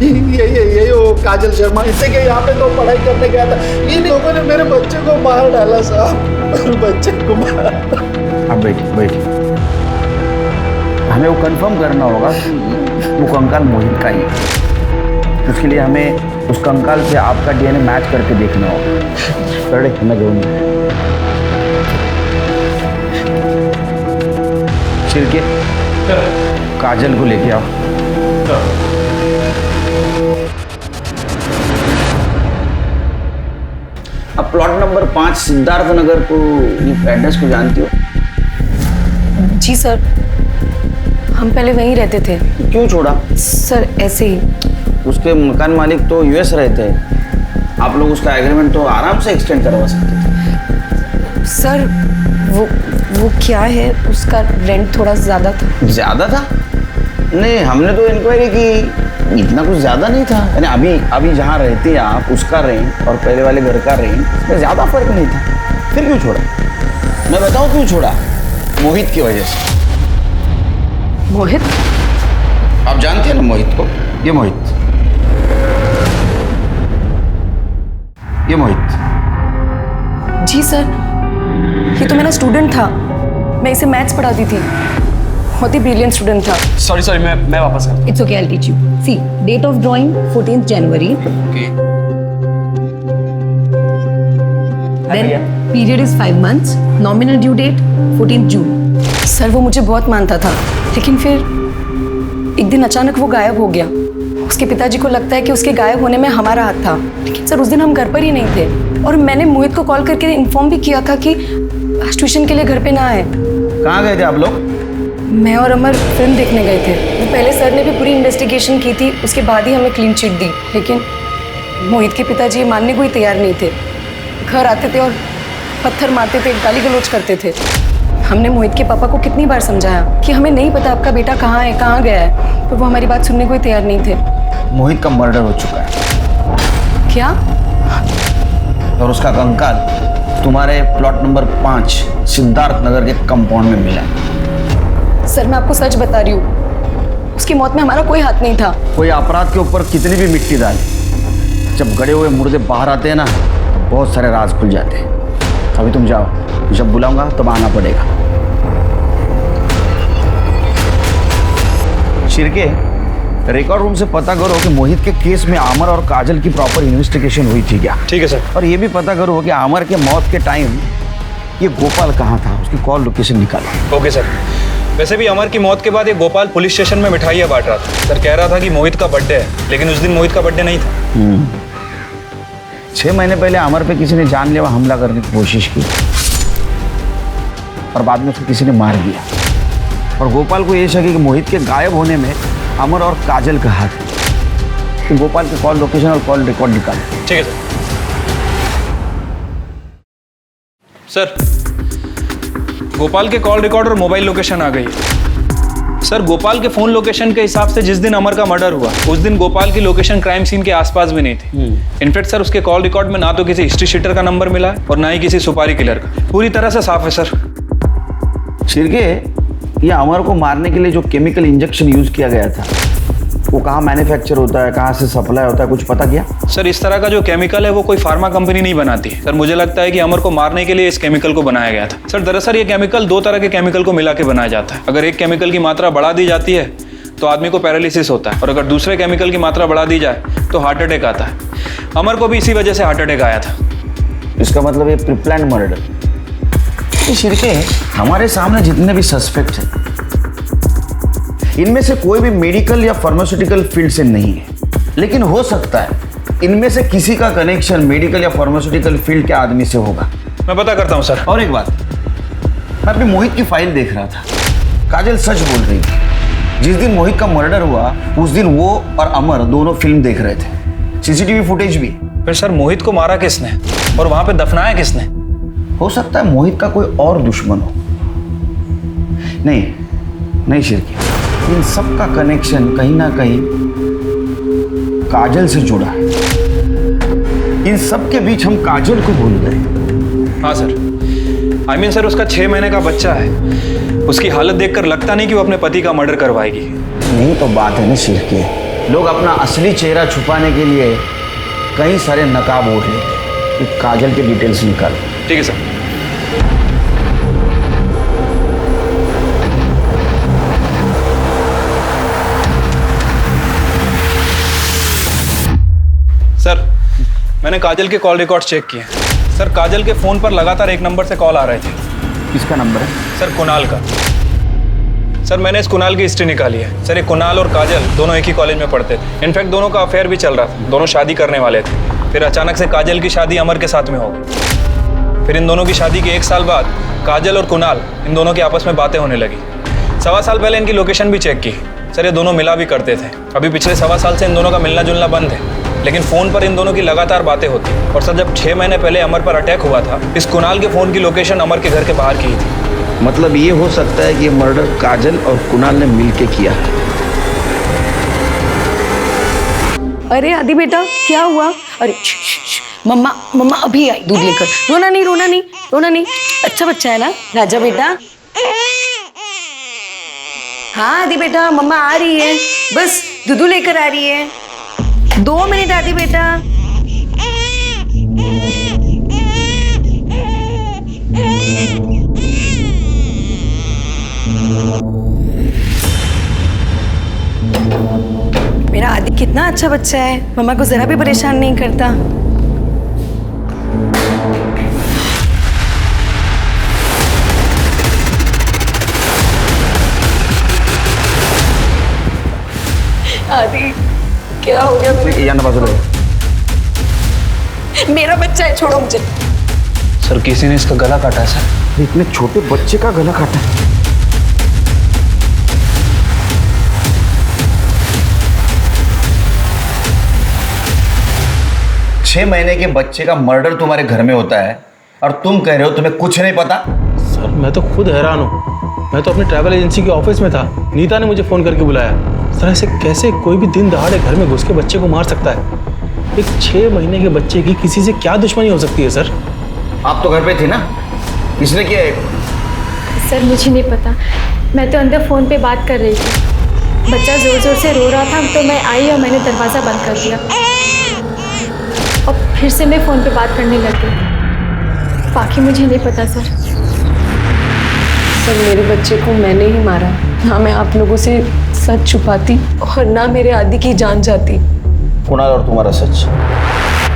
यही वो काजल शर्मा, इसी के यहाँ पे तो पढ़ाई करने गया था। इन लोगों ने मेरे बच्चे को मार डाला साहब, बच्चे को मार। अब बैठिए। हमें वो कंफर्म करना होगा कि वो कंकाल मोहित का ही है। उसके लिए हमें उस कंकाल से आपका डीएनए मैच करके देखना होगा। सर हमें जरूर छिड़के काजल को लेके आओ। अब प्लॉट नंबर 5 सिद्धार्थ नगर को एड्रेस को जानती हो? जी सर, हम पहले वहीं रहते थे। क्यों छोड़ा? सर ऐसे ही। उसके मकान मालिक तो यूएस रहते हैं, आप लोग उसका एग्रीमेंट तो आराम से एक्सटेंड करवा सकते थे। सर वो क्या है, उसका रेंट थोड़ा ज़्यादा था। ज़्यादा था? नहीं, हमने तो इंक्वायरी की, इतना कुछ ज़्यादा नहीं था। यानी अभी जहाँ रहते हैं आप, उसका रेंट और पहले वाले घर का रेंट इसमें ज़्यादा फर्क नहीं था। फिर क्यों छोड़ा? मैं बताऊँ क्यों छोड़ा? मोहित की वजह से। मोहित? आप जानते हैं ना मोहित को? ये मोहित जी सर, ये तो मेरा स्टूडेंट था। मैं इसे मैथ्स पढ़ाती थी। बहुत ही ब्रिलियंट स्टूडेंट था। सॉरी मैं वापस करता हूँ। It's okay, I'll teach you. See, date of drawing 14th January. Okay. Then period is 5 months. Nominal due date 14th June. Sir वो मुझे बहुत मानता था, लेकिन फिर एक दिन अचानक वो गायब हो गया। उसके पिताजी को लगता है कि उसके गायब होने में हमारा हाथ था, लेकिन सर उस दिन हम घर पर ही नहीं थे और मैंने मोहित को कॉल करके इन्फॉर्म भी किया था कि आज ट्यूशन के लिए घर पे ना आए। कहाँ गए थे आप लोग? मैं और अमर फिल्म देखने गए थे। वो पहले सर ने भी पूरी इन्वेस्टिगेशन की थी, उसके बाद ही हमें क्लीन चिट दी, लेकिन मोहित के पिताजी ये मानने को ही तैयार नहीं थे। घर आते थे और पत्थर मारते थे, गाली गलौज करते थे। हमने मोहित के पापा को कितनी बार समझाया कि हमें नहीं पता आपका बेटा कहाँ है, कहाँ गया है, तो वो हमारी बात सुनने को ही तैयार नहीं थे। मोहित का मर्डर हो चुका है। क्या? और उसका कंकाल तुम्हारे प्लॉट नंबर 5 सिद्धार्थ नगर के कंपाउंड में मिला है। सर मैं आपको सच बता रही हूँ, उसकी मौत में हमारा कोई हाथ नहीं था। कोई अपराध के ऊपर कितनी भी मिट्टी डाले, जब गड़े हुए मुर्दे बाहर आते हैं ना, बहुत सारे राज खुल जाते हैं। अभी तुम जाओ, जब बुलाऊंगा तब आना पड़ेगा। शिरके, रिकॉर्ड रूम से पता करो कि मोहित के केस में आमर और काजल की प्रॉपर इन्वेस्टिगेशन हुई थी क्या? ठीक है सर। और ये भी पता करो कि आमर के मौत के टाइम ये गोपाल कहाँ था, उसकी कॉल लोकेशन निकालो। Okay sir. वैसे भी अमर की मौत के बाद ये गोपाल पुलिस स्टेशन में मिठाइयाँ बांट रहा था। सर कह रहा था कि मोहित का बर्थडे है, लेकिन उस दिन मोहित का बर्थडे नहीं था। 6 महीने पहले अमर पे किसी ने जानलेवा हमला करने की कोशिश की और बाद में उसको किसी ने मार दिया। और गोपाल को ये शक है कि मोहित के गायब होने में अमर और काजल का हाथ है। तो गोपाल के कॉल लोकेशन और कॉल रिकॉर्ड निकालो। ठीक है सर। गोपाल के कॉल रिकॉर्ड और मोबाइल लोकेशन आ गई है। सर गोपाल के फोन लोकेशन के हिसाब से जिस दिन अमर का मर्डर हुआ उस दिन गोपाल की लोकेशन क्राइम सीन के आसपास भी नहीं थी। इनफैक्ट सर उसके कॉल रिकॉर्ड में ना तो किसी हिस्ट्री शीटर का नंबर मिला है और ना ही किसी सुपारी किलर का। पूरी तरह से साफ है सर। शिरके, ये अमर को मारने के लिए जो केमिकल इंजेक्शन यूज किया गया था वो कहाँ मैन्युफैक्चर होता है, कहाँ से सप्लाई होता है, कुछ पता किया? सर इस तरह का जो केमिकल है वो कोई फार्मा कंपनी नहीं बनाती। सर मुझे लगता है कि अमर को मारने के लिए इस केमिकल को बनाया गया था। सर दरअसल ये केमिकल 2 तरह के केमिकल को मिला के बनाया जाता है। अगर एक केमिकल की मात्रा बढ़ा दी जाती है तो आदमी को पैरालिसिस होता है, और अगर दूसरे केमिकल की मात्रा बढ़ा दी जाए तो हार्ट अटैक आता है। अमर को भी इसी वजह से हार्ट अटैक आया था। इसका मतलब ये प्री-प्लान्ड मर्डर। शिरके, हमारे सामने जितने भी सस्पेक्ट हैं इनमें से कोई भी मेडिकल या फार्मास्यूटिकल फील्ड से नहीं है, लेकिन हो सकता है इनमें से किसी का कनेक्शन मेडिकल या फार्मास्यूटिकल फील्ड के आदमी से होगा। मैं पता करता हूँ सर। और एक बात, मैं अपनी मोहित की फाइल देख रहा था, काजल सच बोल रही थी। जिस दिन मोहित का मर्डर हुआ उस दिन वो और अमर दोनों फिल्म देख रहे थे। सीसीटीवी फुटेज भी। फिर सर मोहित को मारा किसने और वहां पे दफनाया किसने? हो सकता है मोहित का कोई और दुश्मन हो। नहीं शिरके, इन सब का कनेक्शन कहीं ना कहीं काजल से जुड़ा है। इन सब के बीच हम काजल को भूल गए। हाँ सर। आई मीन सर उसका 6 महीने का बच्चा है। उसकी हालत देखकर लगता नहीं कि वो अपने पति का मर्डर करवाएगी। नहीं तो बात है ना शिरके, लोग अपना असली चेहरा छुपाने के लिए कई सारे नकाब ओढ़ लेते हैं। काजल के डिटेल्स निकालो। ठीक है सर। सर मैंने काजल के कॉल रिकॉर्ड चेक किए। सर काजल के फोन पर लगातार एक नंबर से कॉल आ रहे थे। किसका नंबर है? सर कुणाल का। सर मैंने इस कुणाल की हिस्ट्री निकाली है। सर ये कुणाल और काजल दोनों एक ही कॉलेज में पढ़ते थे। इनफैक्ट दोनों का अफेयर भी चल रहा था, दोनों शादी करने वाले थे। फिर अचानक से काजल की शादी अमर के साथ में हो गई। फिर इन दोनों की शादी के 1 साल बाद काजल और कुणाल इन दोनों की आपस में बातें होने लगी। 1.25 साल पहले इनकी लोकेशन भी चेक की। सर ये दोनों मिला भी करते थे। अभी पिछले 1.25 साल से इन दोनों का मिलना जुलना बंद है, लेकिन फ़ोन पर इन दोनों की लगातार बातें होती। और सर जब 6 महीने पहले अमर पर अटैक हुआ था, इस कुणाल के फ़ोन की लोकेशन अमर के घर के बाहर की थी। मतलब ये हो सकता है कि ये मर्डर काजल और कुणाल ने मिलके किया। अरे आदि बेटा क्या हुआ? अरे मम्मा अभी आई दूध लेकर। रोना नहीं। अच्छा बच्चा है ना राजा बेटा? हाँ आदि बेटा, मम्मा आ रही है, बस दूध लेकर आ रही है। 2 मिनट आदि बेटा। मेरा आदि कितना अच्छा बच्चा है, मम्मा को जरा भी परेशान नहीं करता। आदि क्या हो गया मेरे? या ना बाजू लगे। मेरा बच्चा है, छोड़ो मुझे। सर किसी ने इसका गला काटा है सर। इतने छोटे बच्चे का गला काटा है। 6 महीने के बच्चे का मर्डर तुम्हारे घर में होता है और तुम कह रहे हो तुम्हें कुछ नहीं पता। सर मैं तो खुद हैरान हूँ। मैं तो अपनी ट्रैवल एजेंसी के ऑफिस में था, नीता ने मुझे फ़ोन करके बुलाया। सर ऐसे कैसे कोई भी दिन दहाड़े घर में घुस के बच्चे को मार सकता है? एक 6 महीने के बच्चे की किसी से क्या दुश्मनी हो सकती है सर? आप तो घर पे थी ना, किसने किया है? सर मुझे नहीं पता, मैं तो अंदर फ़ोन पे बात कर रही थी। बच्चा ज़ोर ज़ोर से रो रहा था तो मैं आई और मैंने दरवाज़ा बंद कर दिया और फिर से मैं फ़ोन पे बात करने लग गई। बाकी मुझे नहीं पता सर। सर मेरे बच्चे को मैंने ही मारा, ना मैं आप लोगों से सच छुपाती और ना मेरे आदि की जान जाती। कुणाल और तुम्हारा सच?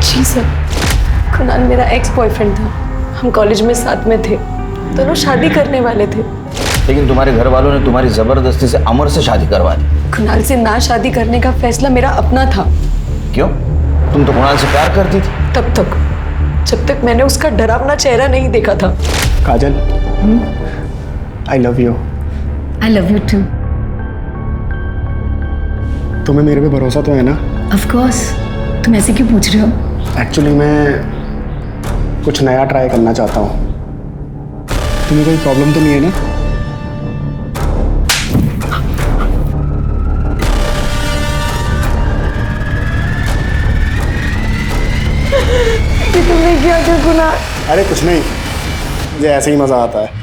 जी सर, कुणाल मेरा एक्स बॉयफ्रेंड था। हम कॉलेज में साथ में थे, दोनों शादी करने वाले थे। लेकिन तुम्हारे घर वालों ने तुम्हारी जबरदस्ती से अमर से शादी करवा दी। कुणाल से ना शादी करने का फैसला मेरा अपना था। क्यों? तुम तो कुणाल से प्यार करती थी। तब तक जब तक मैंने उसका डरावना चेहरा नहीं देखा था। Kajal, I love you. I love you too. तुम्हें मेरे पे भरोसा तो है ना? Of course. तुम ऐसे क्यों पूछ रहे हो? एक्चुअली मैं कुछ नया ट्राई करना चाहता हूँ। तुम्हें कोई प्रॉब्लम तो नहीं है ना? तुमने क्या किया कुणाल? अरे कुछ नहीं, मुझे ऐसे ही मजा आता है।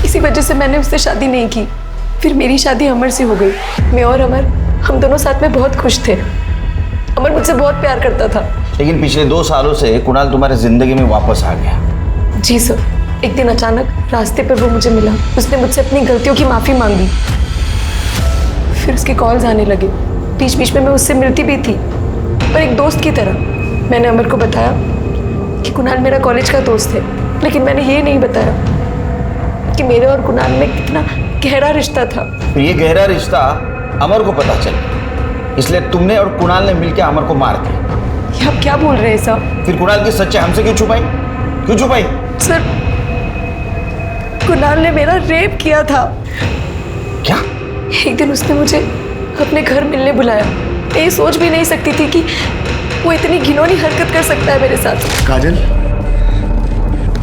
इसी वजह से मैंने उससे शादी नहीं की। फिर मेरी शादी अमर से हो गई। मैं और अमर, हम दोनों साथ में बहुत खुश थे। अमर मुझसे बहुत प्यार करता था। लेकिन पिछले 2 सालों से कुणाल तुम्हारे जिंदगी में वापस आ गया। जी सर, एक दिन अचानक रास्ते पर वो मुझे मिला। उसने मुझसे अपनी गलतियों की माफ़ी मांगी। फिर उसके कॉल्स आने लगे। बीच बीच में मैं उससे मिलती भी थी, पर एक दोस्त की तरह। मैंने अमर को बताया कि कुणाल मेरा कॉलेज का दोस्त है, लेकिन मैंने ये नहीं बताया कि मेरे और कुणाल में कितना गहरा रिश्ता था। फिर ये गहरा रिश्ता अमर को पता चला, इसलिए तुमने और कुणाल ने मिलकर अमर को मार दिया। ये आप क्या बोल रहे हैं सर? फिर कुणाल की सच्चाई हमसे क्यों छुपाई? क्यों छुपाई? सर, कुणाल ने मेरा रेप किया था। क्या? एक दिन उसने मुझे अपने घर मिलने बुलाया। मैं ये सोच भी नहीं सकती थी कि वो इतनी घिनौनी हरकत कर सकता है मेरे साथ। काजल,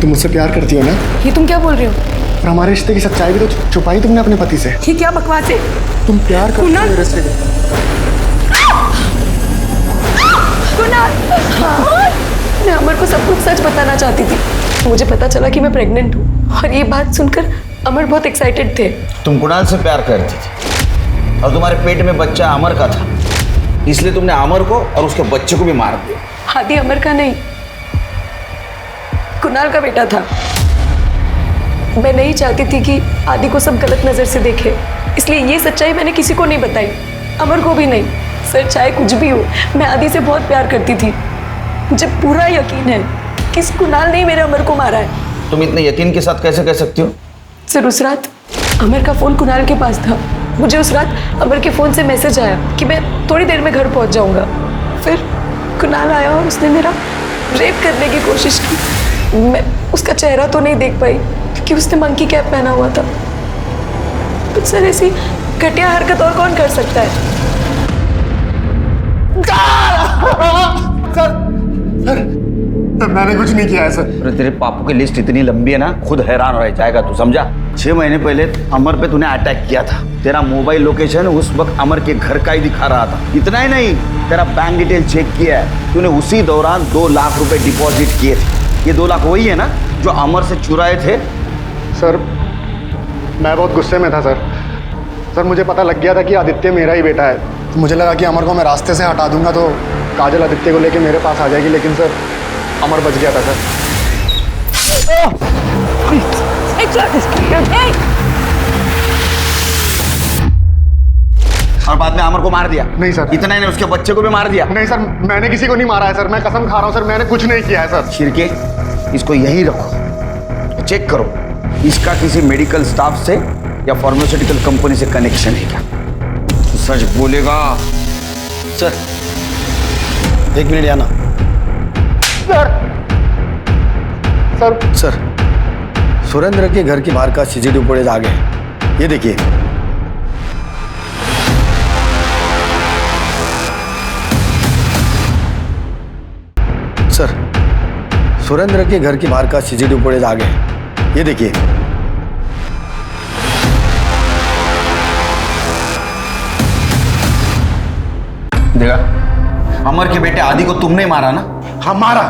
तुम मुझसे प्यार करती हो ना? ये तुम क्या बोल रहे हो? और हमारे रिश्ते की सच्चाई भी तो छुपाई तुमने अपने पति से। ये क्या बकवास है? तुम प्यार करती हो मेरे से। कुणाल, मैं अमर को सब कुछ सच बताना चाहती थी। मुझे पता चला कि मैं प्रेग्नेंट हूँ और ये बात सुनकर अमर बहुत एक्साइटेड थे। तुम कुणाल से प्यार करती थी और तुम्हारे पेट में बच्चा अमर का था, इसलिए तुमने अमर को और उसके बच्चे को भी मार दिया। आदि अमर का नहीं, कुणाल का बेटा था। मैं नहीं चाहती थी कि आदि को सब गलत नजर से देखे, इसलिए ये सच्चाई मैंने किसी को नहीं बताई, अमर को भी नहीं। सर चाहे कुछ भी हो, मैं आदि से बहुत प्यार करती थी। मुझे पूरा यकीन है कि इस कुणाल ने ही मेरे अमर को मारा है। तुम इतने यकीन के साथ कैसे कह सकती हो? सर उस रात अमर का फ़ोन कुणाल के पास था। मुझे उस रात अमर के फ़ोन से मैसेज आया कि मैं थोड़ी देर में घर पहुंच जाऊंगा। फिर कुणाल आया और उसने मेरा रेप करने की कोशिश की। मैं उसका चेहरा तो नहीं देख पाई क्योंकि उसने मंकी कैप पहना हुआ था। तो सर ऐसी घटिया हरकत और कौन कर सकता है? सर, मैंने कुछ नहीं किया है सर। अरे तेरे पापों की लिस्ट इतनी लंबी है ना, खुद हैरान रह जाएगा तू, समझा? 6 महीने पहले अमर पे तूने अटैक किया था। तेरा मोबाइल लोकेशन उस वक्त अमर के घर का ही दिखा रहा था। इतना ही नहीं, तेरा बैंक डिटेल चेक किया है। तूने उसी दौरान 2 लाख रुपए डिपॉजिट किए थे। ये 2 लाख वही है ना जो अमर से चुराए थे? सर मैं बहुत गुस्से में था सर। मुझे पता लग गया था कि आदित्य मेरा ही बेटा है। मुझे लगा कि अमर को मैं रास्ते से हटा दूंगा तो काजल आदित्य को लेके मेरे पास आ जाएगी, लेकिन सर अमर बच गया था सर। और बाद में अमर को मार दिया? नहीं सर। इतना ही नहीं, उसके बच्चे को भी मार दिया? नहीं सर, मैंने किसी को नहीं मारा है सर। मैं कसम खा रहा हूँ सर, मैंने कुछ नहीं किया है सर। शिरके, इसको यहीं रखो, चेक करो इसका किसी मेडिकल स्टाफ से या फार्मास्यूटिकल कंपनी से कनेक्शन है क्या। सच बोलेगा। सर 1 मिनट आना। सर सुरेंद्र के घर के बाहर का सीसीटीवी फुटेज आ गया, ये देखिए। सर सुरेंद्र के घर के बाहर का सीसीटीवी फुटेज आ गया, ये देखिए। देखा, अमर के बेटे आदि को तुमने मारा ना? हाँ मारा।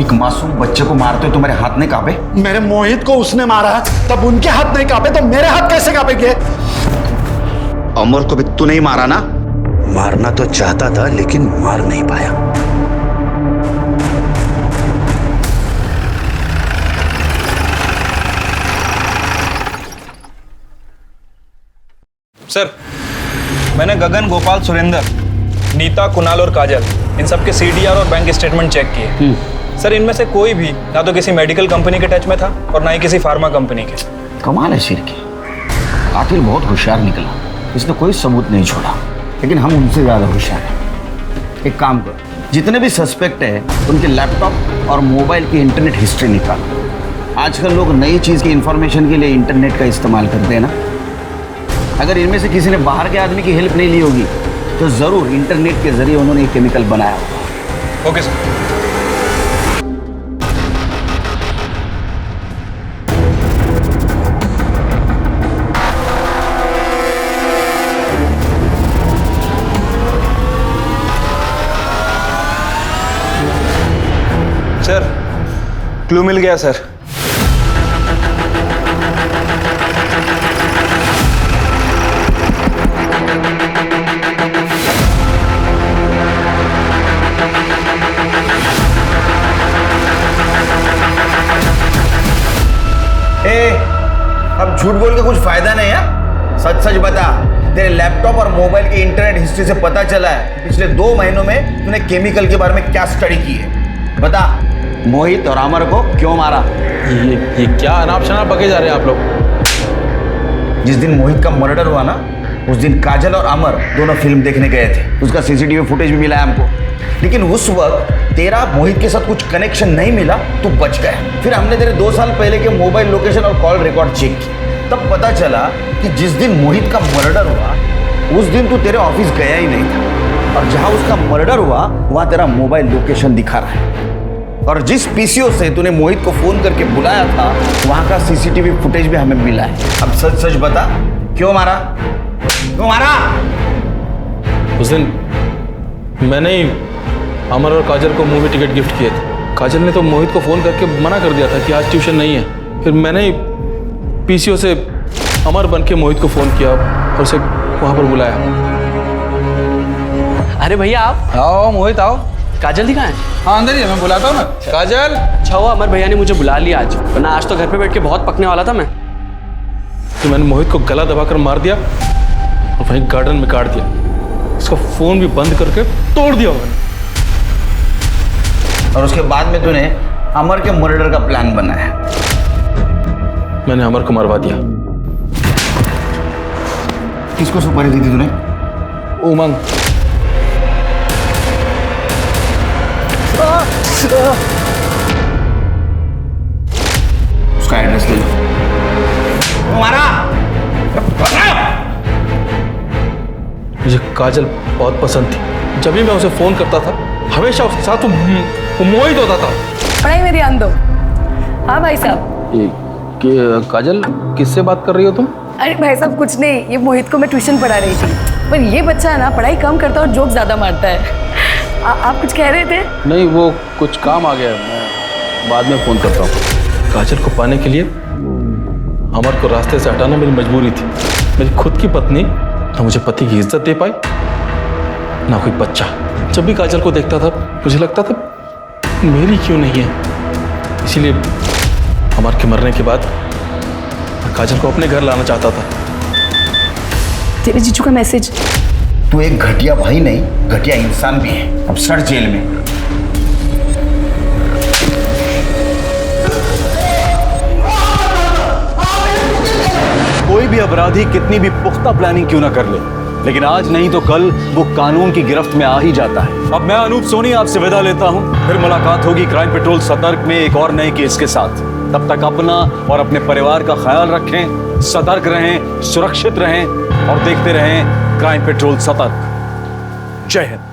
एक मासूम बच्चे को मारते हो तुम्हारे हाथ नहीं कांपे? मेरे मोहित को उसने मारा है, तब उनके हाथ नहीं कांपे तो मेरे हाथ कैसे कांपेंगे? अमर को भी तू नहीं मारा ना? मारना तो चाहता था लेकिन मार नहीं पाया। सर मैंने गगन, गोपाल, सुरेंद्र, नीता, कुणाल और काजल इन सबके सीडीआर और बैंक स्टेटमेंट चेक किए। सर इनमें से कोई भी ना तो किसी मेडिकल कंपनी के टच में था और ना ही किसी फार्मा कंपनी के। कमाल है शिर की, कातिल बहुत होशियार निकला, इसने कोई सबूत नहीं छोड़ा, लेकिन हम उनसे ज्यादा होशियार हैं। एक काम करो, जितने भी सस्पेक्ट है उनके लैपटॉप और मोबाइल की इंटरनेट हिस्ट्री निकालो। आजकल लोग नई चीज की इंफॉर्मेशन के लिए इंटरनेट का इस्तेमाल करते हैं ना। अगर इनमें से किसी ने बाहर के आदमी की हेल्प नहीं ली होगी तो जरूर इंटरनेट के जरिए उन्होंने एक केमिकल बनाया होगा। Okay sir. सर क्लू मिल गया सर। अब झूठ बोल के कुछ फायदा नहीं है, सच सच बता। तेरे लैपटॉप और मोबाइल की इंटरनेट हिस्ट्री से पता चला है पिछले 2 महीनों में तूने केमिकल के बारे में क्या स्टडी की है। बता, मोहित और अमर को क्यों मारा? ये क्या अनाप शनाप बके जा रहे हैं आप लोग? जिस दिन मोहित का मर्डर हुआ ना, उस दिन काजल और अमर दोनों फिल्म देखने गए थे। उसका सीसीटीवी फुटेज भी मिला है हमको, लेकिन उस वक्त तेरा मोहित के साथ कुछ कनेक्शन नहीं मिला, तू बच गया। फिर हमने तेरे 2 साल पहले के मोबाइल लोकेशन और कॉल रिकॉर्ड चेक किए, तब पता चला कि जिस दिन मोहित का मर्डर हुआ उस दिन तू तेरे ऑफिस गया ही नहीं था, और जहां उसका मर्डर हुआ वहां तेरा मोबाइल लोकेशन दिखा रहा है। और जिस पीसीओ से तूने मोहित को फोन करके बुलाया था वहां का सीसीटीवी फुटेज भी हमें मिला है। अब सच सच बता, क्यों मारा? क्यों मारा? उस दिन मैंने ही अमर और काजल को मूवी टिकट गिफ्ट किए थे। काजल ने तो मोहित को फ़ोन करके मना कर दिया था कि आज ट्यूशन नहीं है। फिर मैंने ही पीसीओ से अमर बन के मोहित को फ़ोन किया और उसे वहाँ पर बुलाया। अरे भैया आप आओ। मोहित आओ। काजल दी कहाँ है? हाँ अंदर ही है, मैं बुलाता हूँ ना। काजल। अच्छा हुआ अमर भैया ने मुझे बुला लिया आज, वरना आज तो घर पे बैठ के बहुत पकने वाला था मैं। तो मैंने मोहित को गला दबाकर मार दिया और वहीं गार्डन में काट दिया। उसका फ़ोन भी बंद करके तोड़ दिया मैंने। और उसके बाद में तूने अमर के मर्डर का प्लान बनाया। मैंने अमर को मरवा दिया। किसको सुपारी दी थी तूने? उमंग। उसका एड्रेस दे दो। मुझे काजल बहुत पसंद थी। जब भी मैं उसे फोन करता था हमेशा उसके साथ वो मोहित होता था। पढ़ाई में ध्यान दो। हाँ भाई साहब। काजल किससे बात कर रही हो तुम? अरे भाई साहब कुछ नहीं, ये मोहित को मैं ट्यूशन पढ़ा रही थी, पर ये बच्चा ना पढ़ाई कम करता है और जोक ज्यादा मारता है। आप कुछ कह रहे थे? नहीं, वो कुछ काम आ गया, मैं बाद में फोन करता हूँ। काजल को पाने के लिए अमर को रास्ते से हटाना मेरी मजबूरी थी। मेरी खुद की पत्नी ना मुझे पति की इज्जत दे पाई ना कोई बच्चा। जब भी काजल को देखता था मुझे लगता था मेरी क्यों नहीं है। इसीलिए अमर के मरने के बाद मैं काजल को अपने घर लाना चाहता था। तेरे जीजू का मैसेज। तू एक घटिया भाई नहीं, घटिया इंसान भी है। अब सड़ जेल में। अपराधी कितनी भी पुख्ता प्लानिंग क्यों ना कर ले, लेकिन आज नहीं तो कल वो कानून की गिरफ्त में आ ही जाता है। अब मैं अनूप सोनी आपसे विदा लेता हूं, फिर मुलाकात होगी क्राइम पेट्रोल सतर्क में एक और नए केस के साथ। तब तक अपना और अपने परिवार का ख्याल रखें, सतर्क रहें, सुरक्षित रहें और देखते रहें क्राइम पेट्रोल सतर्क। जय हिंद।